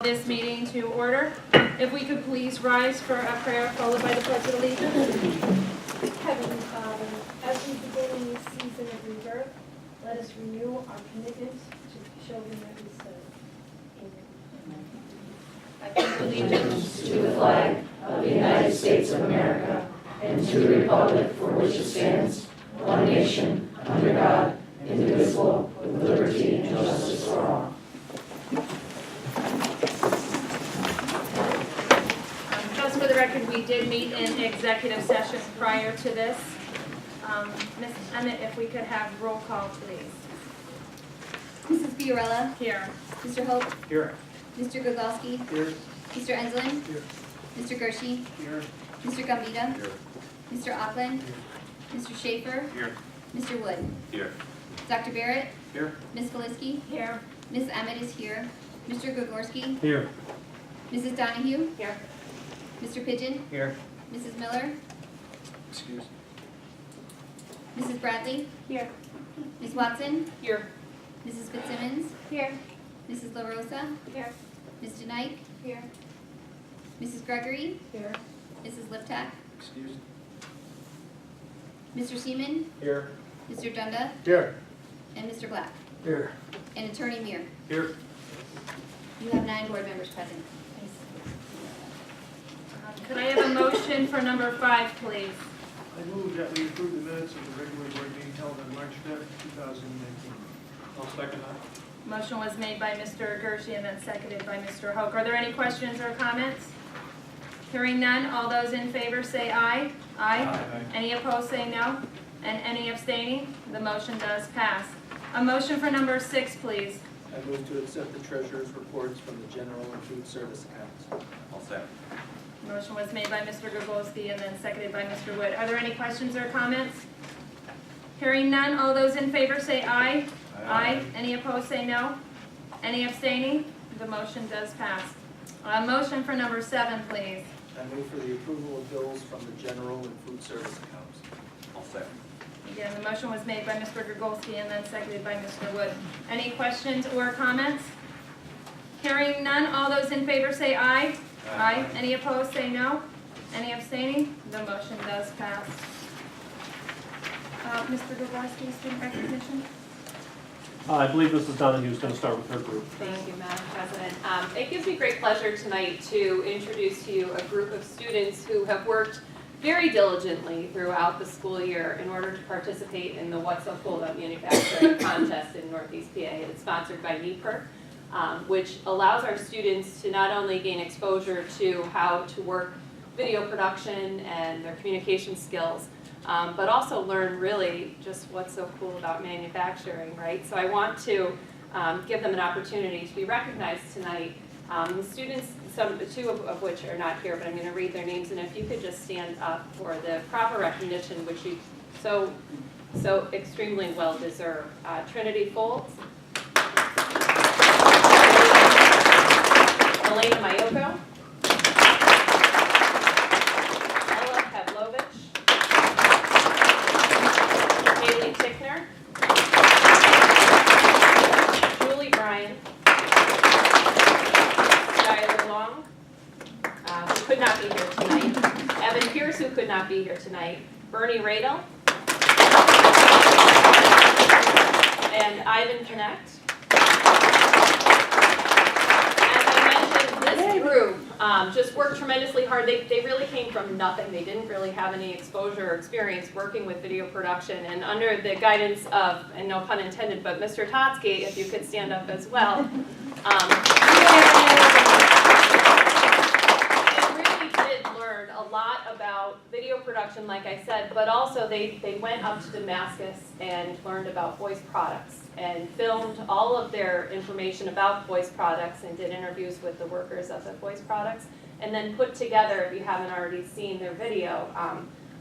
This meeting to order. If we could please rise for a prayer followed by the Pledge of Allegiance. Heavenly Father, as we begin a new season of rebirth, let us renew our commitment to the children that we serve. Amen. I pledge allegiance To the flag of the United States of America and to the republic for which it stands, one nation, under God, indivisible, with liberty and justice for all. Just for the record, we did meet in executive session prior to this. Ms. Emmett, if we could have roll call, please. Mrs. Fiorella, Here. Mr. Hope, Here. Mr. Gogolski, Here. Mr. Enslin, Here. Mr. Gershi, Here. Mr. Gambita, Here. Mr. Auckland, Mr. Schaefer, Here. Mr. Wood, Here. Dr. Barrett, Here. Ms. Galiski, Here. Ms. Emmett is here, Mr. Gogorski, Here. Mrs. Donahue, Here. Mr. Pigeon, Here. Mrs. Miller, Excuse. Mrs. Bradley, Here. Ms. Watson, Here. Mrs. Fitzsimmons, Here. Mrs. La Rosa, Here. Ms. Denike, Here. Mrs. Gregory, Here. Mrs. Liptak, Excuse. Mr. Seaman, Here. Mr. Dunda, Here. and Mr. Black, Here. and Attorney Muir. Here. You have 9 board members present. Could I have a motion for number 5, please? I move that we approve the minutes of the regular board meeting held on March 5th, 2019. I'll second that. Motion was made by Mr. Gershi and then seconded by Mr. Hoke. Are there any questions or comments? Hearing none, all those in favor say aye. Aye. Any opposed say no. And any abstaining? The motion does pass. A motion for number 6, please. I move to accept the treasurer's reports from the general and food service accounts. I'll second. Motion was made by Mr. Gogolski and then seconded by Mr. Wood. Are there any questions or comments? Hearing none, all those in favor say aye. Aye. Any opposed say no. Any abstaining? The motion does pass. A motion for number 7, please. I move for the approval of bills from the general and food service accounts. I'll second. Again, the motion was made by Mr. Gogolski and then seconded by Mr. Wood. Any questions or comments? Hearing none, all those in favor say aye. Aye. Any opposed say no. Any abstaining? The motion does pass. Mr. Gogolski, student recognition. I believe Mrs. Donahue is going to start with her group. Thank you, Madam President. It gives me great pleasure tonight to introduce to you a group of students who have worked very diligently throughout the school year in order to participate in the What's So Cool About Manufacturing contest in Northeast PA. It's sponsored by NEPR, which allows our students to not only gain exposure to how to work video production and their communication skills, but also learn really just what's so cool about manufacturing, right? So I want to give them an opportunity to be recognized tonight. The students, two of which are not here, but I'm going to read their names, and if you could just stand up for the proper recognition, which you so extremely well deserve. Trinity Foltz, Elena Mayoko, Ella Pavlovich, Haley Tickner, Julie Bryan, Skylar Long, who could not be here tonight, Evan Pierce, who could not be here tonight, Bernie Radel, and Ivan Connect. As I mentioned, this group just worked tremendously hard. They really came from nothing. They didn't really have any exposure or experience working with video production. And under the guidance of, and no pun intended, but Mr. Totsky, if you could stand up as well. They really did learn a lot about video production, like I said, but also they went up to Damascus and learned about voice products and filmed all of their information about voice products and did interviews with the workers of the voice products, and then put together, if you haven't already seen their video,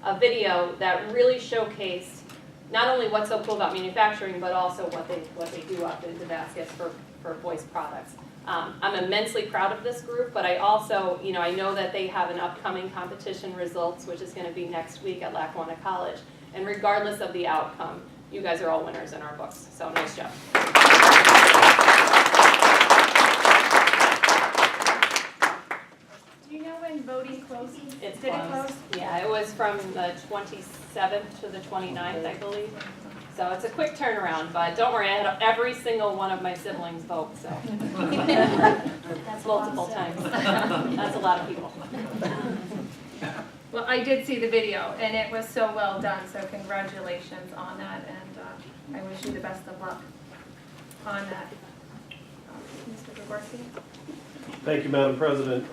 a video that really showcased not only what's so cool about manufacturing, but also what they do up in Damascus for voice products. I'm immensely proud of this group, but I also, I know that they have an upcoming competition results, which is going to be next week at Lackawanna College. And regardless of the outcome, you guys are all winners in our books. So nice job. close? It's Did it close. close? Yeah, it was from the 27th to the 29th, I believe. So it's a quick turnaround, but don't worry, I had every single one of my siblings vote, so. That's Multiple times. That's a lot of people. Well, I did see the video, and it was so well done, so congratulations on that, and I wish you the best of luck on that. Mr. Gregorski? Thank you, Madam President.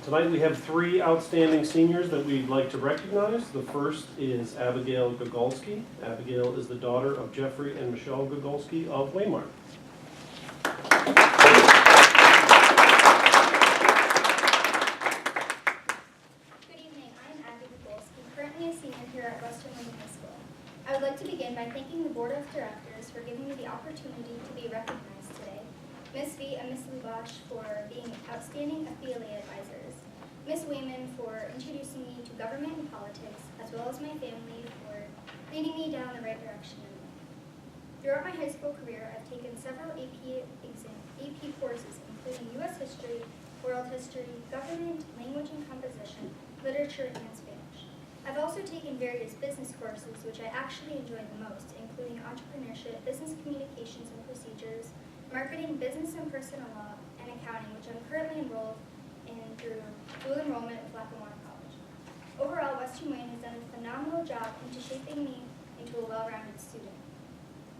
Tonight we have 3 outstanding seniors that we'd like to recognize. The first is Abigail Gogolski. Abigail is the daughter of Jeffrey and Michelle Gogolski of Waymart. Good evening, I am Abby Gogolski, currently a senior here at Western Wayne High School. I would like to begin by thanking the Board of Directors for giving me the opportunity to be recognized today, Ms. V and Ms. Lubash for being outstanding FBLA advisors, Ms. Wayman for introducing me to government and politics, as well as my family for leading me down the right direction in life. Throughout my high school career, I've taken several AP courses, including U.S. history, world history, government, language and composition, literature, and Spanish. I've also taken various business courses, which I actually enjoy the most, including entrepreneurship, business communications and procedures, marketing, business and personal law, and accounting, which I'm currently enrolled in through dual enrollment with Lackawanna College. Overall, Western Wayne has done a phenomenal job into shaping me into a well-rounded student.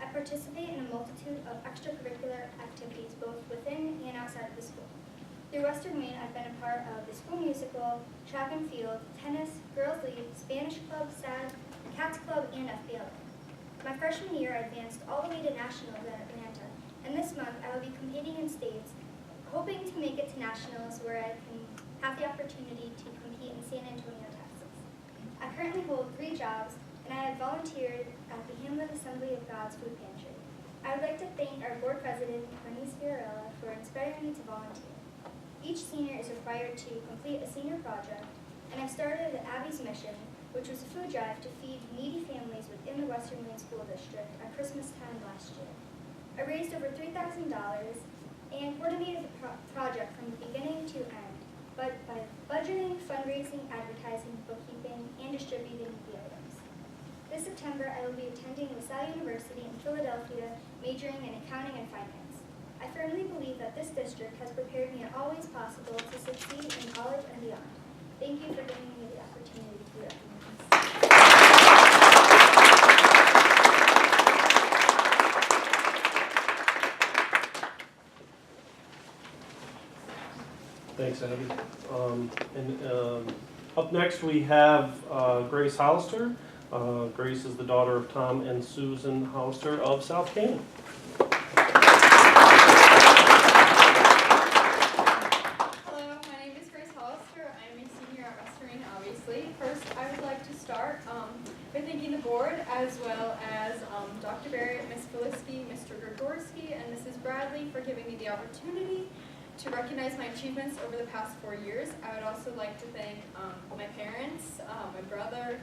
I participate in a multitude of extracurricular activities both within and outside of the school. Through Western Wayne, I've been a part of the school musical, track and field, tennis, girls league, Spanish club, SAD, Cats club, and FBLA. My freshman year, I advanced all the way to nationals at Atlanta, and this month I will be competing in states, hoping to make it to nationals where I can have the opportunity to compete in San Antonio, Texas. I currently hold 3 jobs, and I have volunteered at the Hamlet Assembly of God's Food Pantry. I would like to thank our board president, Bernice Fiorella, for inspiring me to volunteer. Each senior is required to complete a senior project, and I started at Abby's Mission, which was a food drive to feed needy families within the Western Wayne School District at Christmas time last year. I raised over $3,000 and coordinated the project from the beginning to end, but by budgeting, fundraising, advertising, bookkeeping, and distributing the items. This September, I will be attending LaSalle University in Philadelphia, majoring in accounting and finance. I firmly believe that this district has prepared me in all ways possible to succeed in college and beyond. Thank you for giving me the opportunity to be recognized. Thanks, Abby. Up next, we have Grace Hollister. Grace is the daughter of Tom and Susan Hollister of South Canaan. Hello, my name is Grace Hollister. I'm a senior at Western Wayne, obviously. First, I would like to start by thanking the board, as well as Dr. Barrett, Ms. Filiski, Mr. Gregorski, and Mrs. Bradley for giving me the opportunity to recognize my achievements over the past 4 years. I would also like to thank my parents, my brother,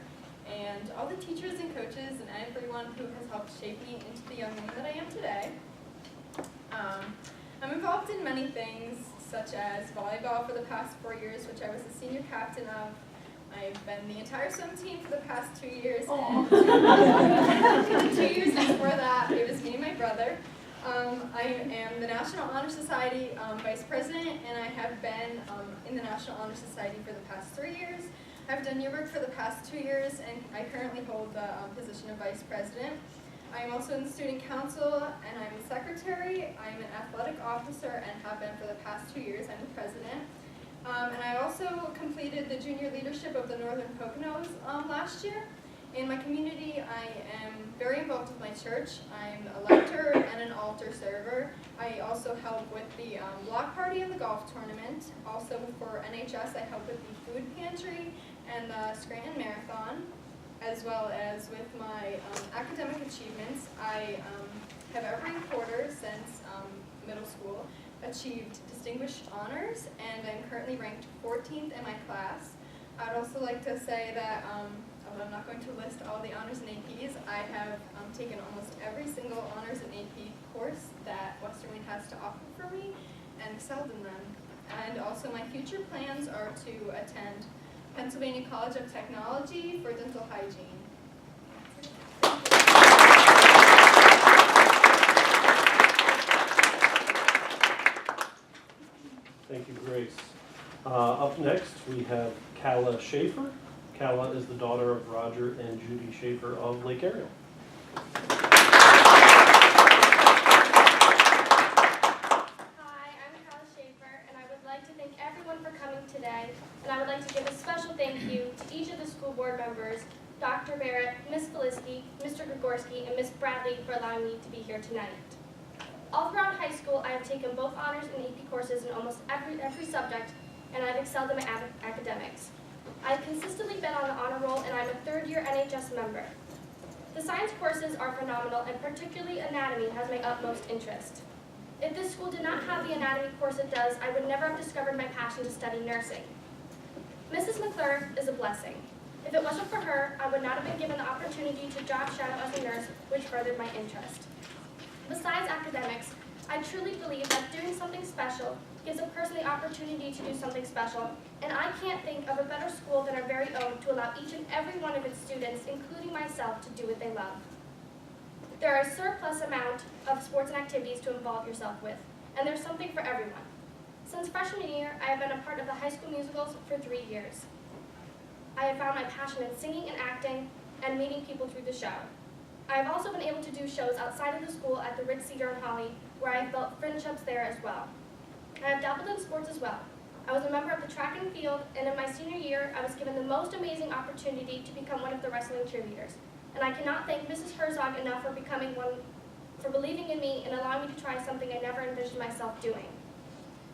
and all the teachers and coaches and everyone who has helped shape me into the young woman that I am today. I'm involved in many things, such as volleyball for the past 4 years, which I was the senior captain of. I've been the entire swim team for the past 2 years, and 2 years before that, it was me and my brother. I am the National Honor Society Vice President, and I have been in the National Honor Society for the past 3 years. I've done yearbook for the past 2 years, and I currently hold the position of Vice President. I am also in the Student Council, and I'm the Secretary. I'm an Athletic Officer and have been for the past 2 years. I'm the President. And I also completed the Junior Leadership of the Northern Poconos last year. In my community, I am very involved with my church. I'm a lector and an altar server. I also help with the block party and the golf tournament. Also for NHS, I help with the food pantry and the Scranton Marathon, as well as with my academic achievements. I have every quarter since middle school achieved distinguished honors, and I'm currently ranked 14th in my class. I'd also like to say that I'm not going to list all the honors and APs. I have taken almost every single honors and AP course that Western Wayne has to offer for me and excelled in them. And also my future plans are to attend Pennsylvania College of Technology for dental hygiene. Thank you, Grace. Up next, we have Calla Schaefer. Calla is the daughter of Roger and Judy Schaefer of Lake Ariel. Hi, I'm Calla Schaefer, and I would like to thank everyone for coming today. And I would like to give a special thank you to each of the school board members, Dr. Barrett, Ms. Felisky, Mr. Gregorski, and Ms. Bradley for allowing me to be here tonight. All throughout high school, I have taken both honors and AP courses in almost every subject, and I've excelled in my academics. I've consistently been on the honor roll, and I'm a third-year NHS member. The science courses are phenomenal, and particularly anatomy has my utmost interest. If this school did not have the anatomy course it does, I would never have discovered my passion to study nursing. Mrs. McClure is a blessing. If it wasn't for her, I would not have been given the opportunity to job shadow as a nurse, which furthered my interest. Besides academics, I truly believe that doing something special gives a person the opportunity to do something special, and I can't think of a better school than our very own to allow each and every one of its students, including myself, to do what they love. There are a surplus amount of sports and activities to involve yourself with, and there's something for everyone. Since freshman year, I have been a part of the High School Musicals for 3 years. I have found my passion in singing and acting and meeting people through the show. I have also been able to do shows outside of the school at the Ritz Cedar and Holly, where I have built friendships there as well. I have dabbled in sports as well. I was a member of the track and field, and in my senior year, I was given the most amazing opportunity to become one of the wrestling cheerleaders. And I cannot thank Mrs. Herzog enough for believing in me and allowing me to try something I never envisioned myself doing.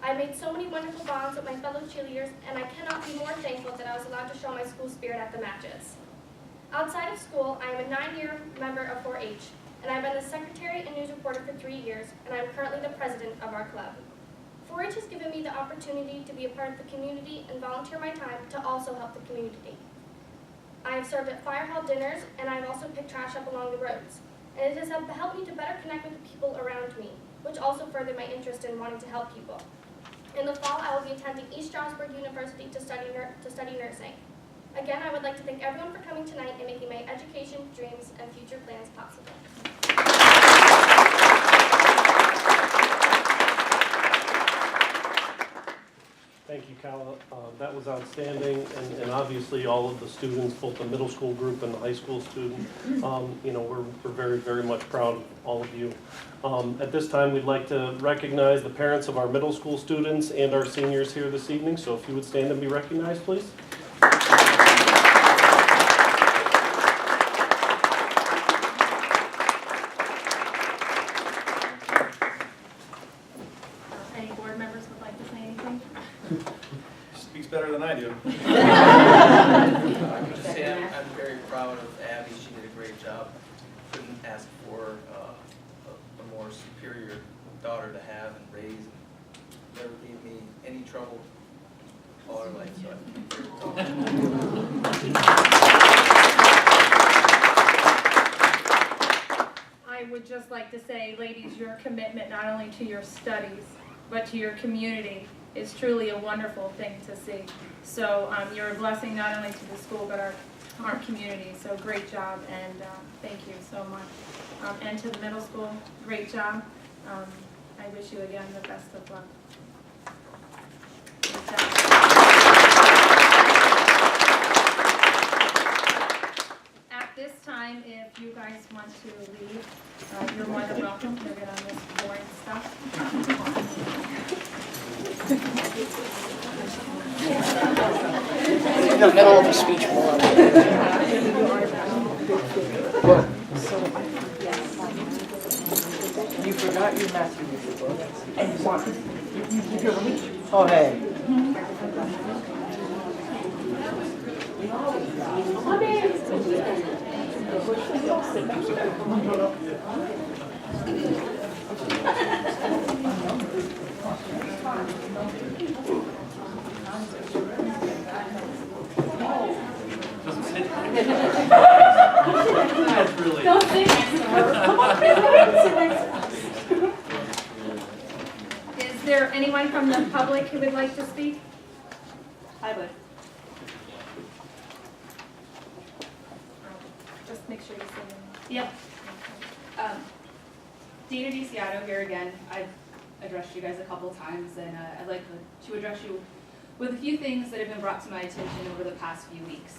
I made so many wonderful bonds with my fellow cheerleaders, and I cannot be more thankful that I was allowed to show my school spirit at the matches. Outside of school, I am a 9-year member of 4-H, and I've been the secretary and news reporter for 3 years, and I'm currently the president of our club. 4-H has given me the opportunity to be a part of the community and volunteer my time to also help the community. I have served at fire hall dinners, and I have also picked trash up along the roads. And it has helped me to better connect with the people around me, which also furthered my interest in wanting to help people. In the fall, I will be attending East Stroudsburg University to study nursing. Again, I would like to thank everyone for coming tonight and making my education, dreams, and future plans possible. Thank you, Calla. That was outstanding, and obviously all of the students, both the middle school group and the high school student, we're very, very much proud of all of you. At this time, we'd like to recognize the parents of our middle school students and our seniors here this evening, so if you would stand and be recognized, please. Any board members would like to say anything? Speaks better than I do. I would just say I'm very proud of Abby. She did a great job. Couldn't ask for a more superior daughter to have and raise. And never gave me any trouble all her life. So I would just like to say, ladies, your commitment not only to your studies, but to your community is truly a wonderful thing to see. So you're a blessing not only to the school, but our community. So great job, and thank you so much. And to the middle school, great job. I wish you again the best of luck. Good job. At this time, if you guys want to leave, you're more than welcome to get on this boring stuff. In the middle of a speech. You forgot your master book. And you want Oh, hey. That's really. Don't say Is there anyone from the public who would like to speak? I would. just make sure you say your name. Yep. Dana DiCiato here again. I've addressed you guys a couple times, and I'd like to address you with a few things that have been brought to my attention over the past few weeks.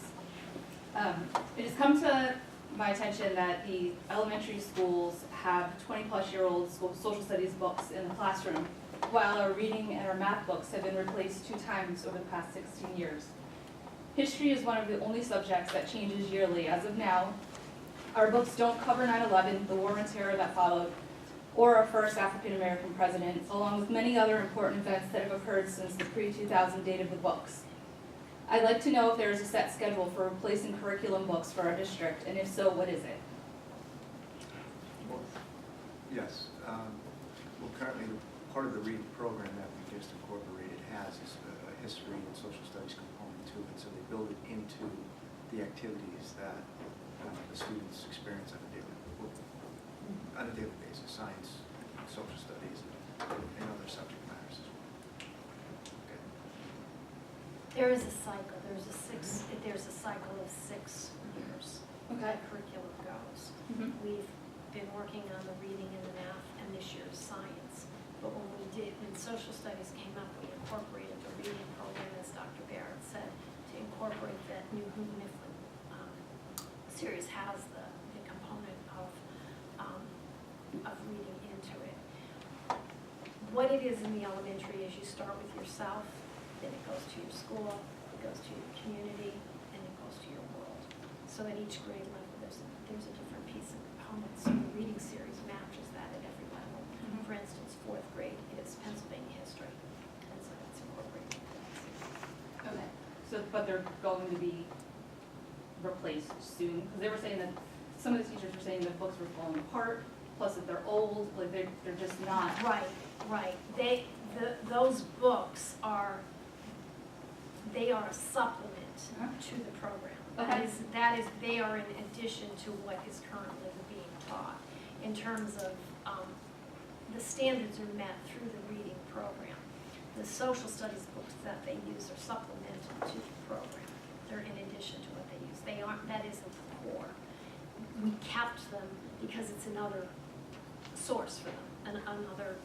It has come to my attention that the elementary schools have 20-plus-year-old social studies books in the classroom, while our reading and our math books have been replaced 2 times over the past 16 years. History is one of the only subjects that changes yearly. As of now, our books don't cover 9/11, the war on terror that followed, or our first African-American president, along with many other important events that have occurred since the pre-2000 date of the books. I'd like to know if there is a set schedule for replacing curriculum books for our district, and if so, what is it? Well, yes. Well, currently, part of the reading program that we just incorporated has is a history and social studies component to it, so they build it into the activities that the students experience on a daily basis, science, social studies, and other subject matters as well. Okay. There is a cycle, there's a cycle of 6 years. Okay. That curriculum goes. Mhm. We've been working on the reading and the math, and this year's science. But when social studies came up, we incorporated the reading program, as Dr. Barrett said, to incorporate that new Who Mifflin series has the component of reading into it. What it is in the elementary is you start with yourself, then it goes to your school, it goes to your community, and it goes to your world. So at each grade level, there's a different piece of component. So the reading series matches that at every level. Mhm. For instance, 4th grade is Pennsylvania history, and so that's incorporated into that series. Okay. So, but they're going to be replaced soon, because they were saying that some of the teachers were saying that books were falling apart, plus that they're old, like they're just not. Right. Those books are a supplement to the program. Okay. They are in addition to what is currently being taught. In terms of, the standards are met through the reading program. The social studies books that they use are supplemental to the program. They're in addition to what they use. That isn't the core. We kept them because it's another source for them, another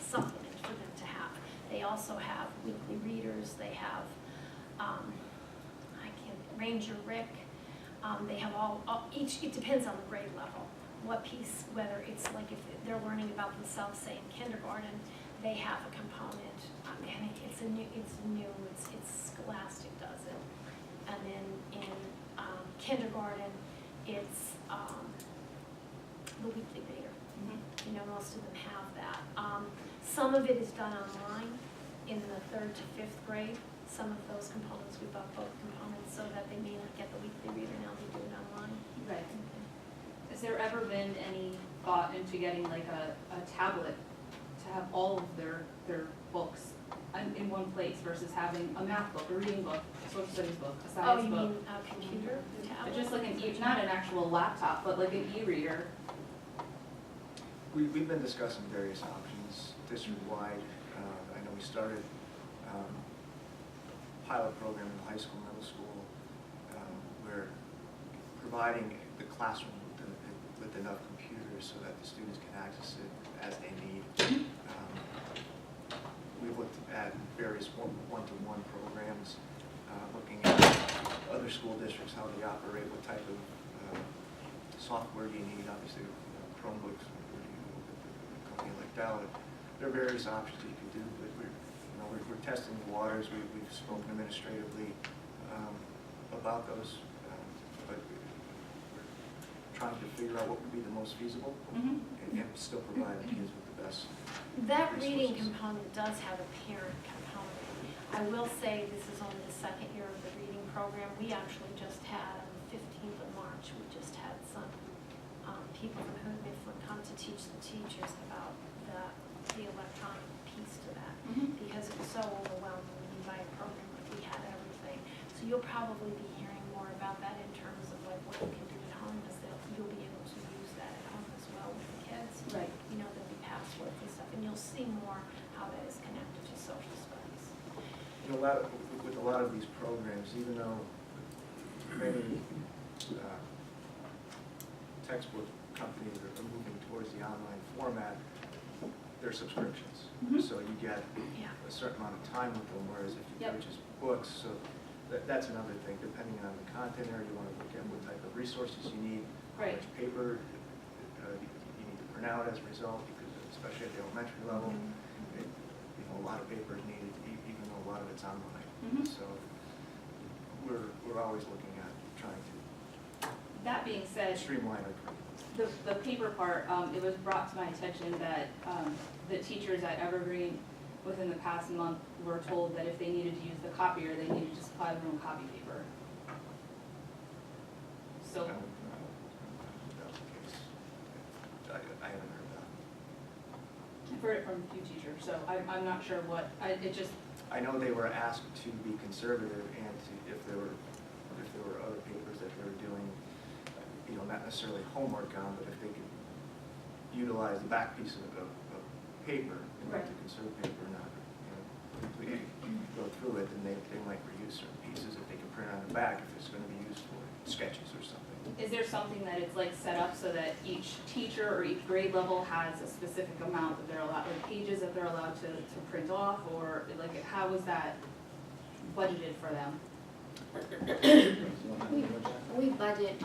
supplement for them to have. They also have weekly readers. They have, Ranger Rick. They have each, it depends on the grade level. What piece, whether it's like if they're learning about themselves, say in kindergarten, they have a component. It's Scholastic does it. And then in kindergarten, it's the weekly reader. Mm-hmm. You know, most of them have that. Some of it is done online in the 3rd to 5th grade. Some of those components, we bought both components so that they may not get the weekly reader, now they do it online. Right. Has there ever been any thought into getting like a tablet to have all of their books in one place versus having a math book, a reading book, a social studies book, a science book? Oh, you mean a computer tablet? Just like not an actual laptop, but like an e-reader. We've been discussing various options district-wide. I know we started a pilot program in the high school, middle school. We're providing the classroom with enough computers so that the students can access it as they need. We've looked at various one-to-one programs, looking at other school districts, how they operate, what type of software do you need, obviously Chromebooks, a company like Dell. There are various options that you can do, but we're testing the waters. We've spoken administratively about those, but we're trying to figure out what would be the most feasible and still provide the kids with the best. That reading component does have a parent component. I will say this is only the 2nd year of the reading program. We actually just had, on the 15th of March, we just had some people from Hood Mifflin come to teach the teachers about the electronic piece to that, because it was so overwhelming when you buy a program like we had everything. So you'll probably be hearing more about that in terms of like what you can do at home, is that you'll be able to use that at home as well with the kids. Right. You know, there'll be passwords and stuff, and you'll see more how that is connected to social studies. With a lot of these programs, even though many textbook companies are moving towards the online format, they're subscriptions. Mhm. So you get a certain amount of time with them, whereas if you Yep. purchase books, so that's another thing, depending on the content area, you want to look at what type of resources you need, how Right. much paper you need to print out as a result, because especially at the elementary level, a lot of paper is needed, even though a lot of it's online. Mhm. So we're always looking at trying to That being said, streamline our curriculum. the paper part, it was brought to my attention that the teachers at Evergreen within the past month were told that if they needed to use the copier, they needed to supply their own copy paper. So, I don't know if that was the case. I haven't heard that. I've heard it from a few teachers, so I'm not sure what, it just, I know they were asked to be conservative and to, if there were other papers that they were doing, not necessarily homework on, but if they could utilize the back piece of paper, Right. to conserve paper, not, completely go through it, then they might reuse certain pieces if they can print on the back if it's going to be used for sketches or something. is there something that it's like set up so that each teacher or each grade level has a specific amount that they're allowed, like pages that they're allowed to print off, or like how is that budgeted for them? We budget,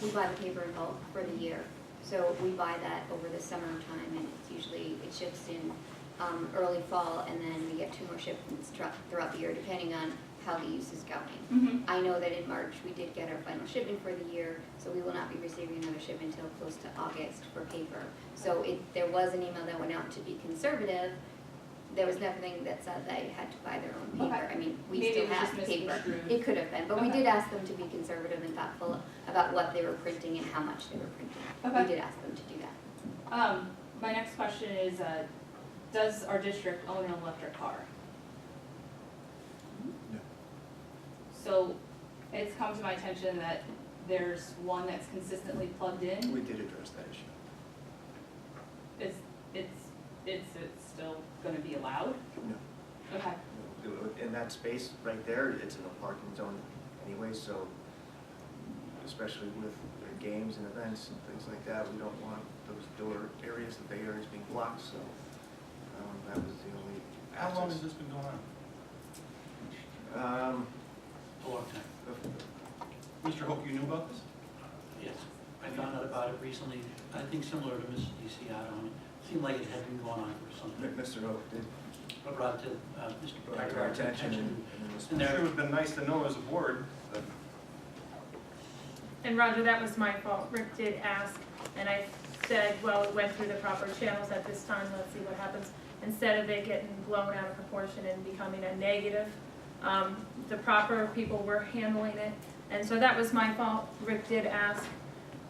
we buy the paper in bulk for the year. So we buy that over the summertime, and it's usually, it ships in early fall, and then we get 2 more shipments throughout the year, depending on how the use is going. Mm-hmm. I know that in March, we did get our final shipment for the year, so we will not be receiving another shipment until close to August for paper. So there was an email that went out to be conservative. There was nothing that said they had to buy their own paper. Okay. I mean, we Maybe still it was have just paper. misconstrued. It could have been, but we Okay. did ask them to be conservative and thoughtful about what they were printing and how much they were printing. Okay. We did ask them to do that. My next question is, does our district own an electric car? No. So it's come to my attention that there's one that's consistently plugged in. We did address that issue. It's still gonna be allowed? No. Okay. In that space right there, it's in a parking zone anyway, so especially with games and events and things like that, we don't want those door areas, the bay areas being blocked, so that was the only How long has access. this been going on? A long time. Mr. Hope, you knew about this? Yes, I found out about it recently, I think similar to Mrs. DeCiato. It seemed like it had been going on for some time. Mr. Oak did Brought it to Mr. bring to our attention and And It there- sure would have been nice to know as a board, but And Roger, that was my fault. Rick did ask, and I said, well, it went through the proper channels at this time, let's see what happens. Instead of it getting blown out of proportion and becoming a negative, the proper people were handling it. And so that was my fault. Rick did ask.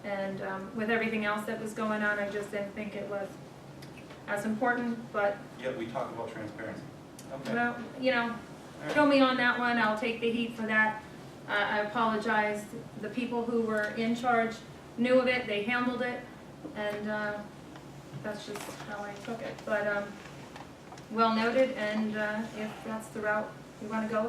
And with everything else that was going on, I just didn't think it was as important, but, yet we talk about transparency. Okay. well, show me on that one, I'll take the heat for that. I apologize. The people who were in charge knew of it, they handled it, and that's just how I took it. But well noted, and if that's the route you want to go,